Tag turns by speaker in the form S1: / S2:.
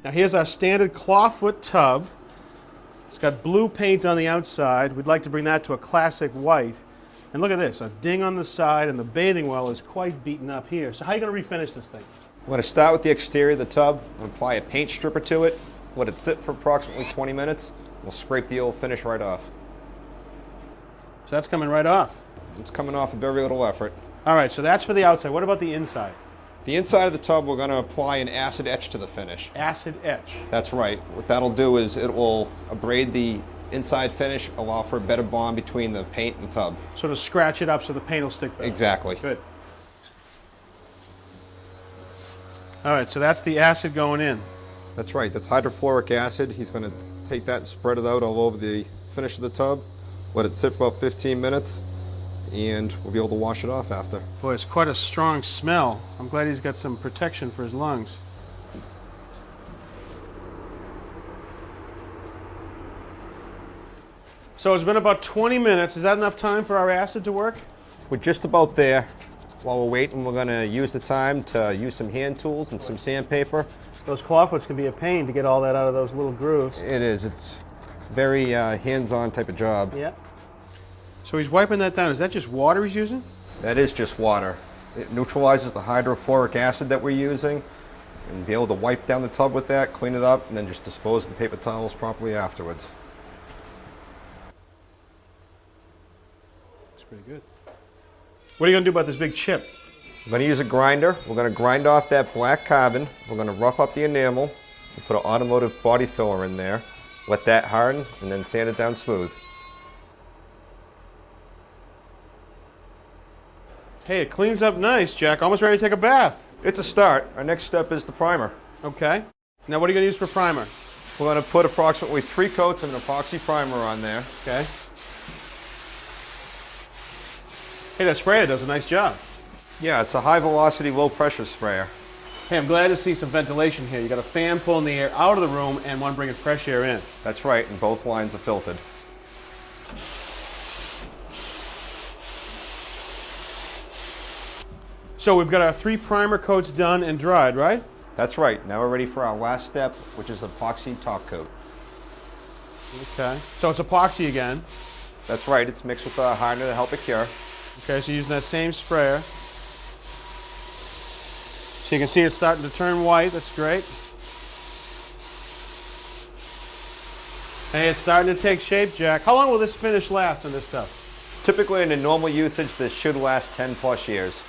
S1: Now here's our standard clawfoot tub. It's got blue paint on the outside. We'd like to bring that to a classic white. And look at this, a ding on the side, and the bathing well is quite beaten up here. So how are you going to refinish this thing?
S2: I'm going to start with the exterior of the tub, apply a paint stripper to it, let it sit for approximately 20 minutes. We'll scrape the old finish right off.
S1: So that's coming right off.
S2: It's coming off with very little effort.
S1: All right, so that's for the outside. What about the inside?
S2: The inside of the tub, we're going to apply an acid etch to the finish.
S1: Acid etch.
S2: That's right. What that'll do is it will abrade the inside finish, allow for a better bond between the paint and the tub.
S1: Sort of scratch it up so the paint will stick better.
S2: Exactly.
S1: Good. All right, so that's the acid going in.
S2: That's right. That's hydrofluoric acid. He's going to take that and spread it out all over the finish of the tub. Let it sit for about 15 minutes, and we'll be able to wash it off after.
S1: Boy, it's quite a strong smell. I'm glad he's got some protection for his lungs. So it's been about 20 minutes. Is that enough time for our acid to work?
S2: We're just about there. While we're waiting, we're going to use the time to use some hand tools and some sandpaper.
S1: Those clawfoots can be a pain to get all that out of those little grooves.
S2: It is. It's very hands-on type of job.
S1: Yeah. So he's wiping that down. Is that just water he's using?
S2: That is just water. It neutralizes the hydrofluoric acid that we're using, and be able to wipe down the tub with that, clean it up, and then just dispose of the paper towels properly afterwards.
S1: Looks pretty good. What are you going to do about this big chip?
S2: We're going to use a grinder. We're going to grind off that black carbon. We're going to rough up the enamel and put an automotive body filler in there. Let that harden and then sand it down smooth.
S1: Hey, it cleans up nice, Jack. Almost ready to take a bath.
S2: It's a start. Our next step is the primer.
S1: Okay. Now what are you going to use for primer?
S2: We're going to put approximately 3 coats of an epoxy primer on there.
S1: Okay. Hey, that sprayer does a nice job.
S2: Yeah, it's a high velocity, low pressure sprayer.
S1: Hey, I'm glad to see some ventilation here. You got a fan pulling the air out of the room and one bringing fresh air in.
S2: That's right, and both lines are filtered.
S1: So we've got our 3 primer coats done and dried, right?
S2: That's right. Now we're ready for our last step, which is epoxy top coat.
S1: Okay. So it's epoxy again.
S2: That's right. It's mixed with a hardener to help it cure.
S1: Okay, so using that same sprayer. So you can see it's starting to turn white. That's great. Hey, it's starting to take shape, Jack. How long will this finish last on this stuff?
S2: Typically in a normal usage, this should last 10+ years.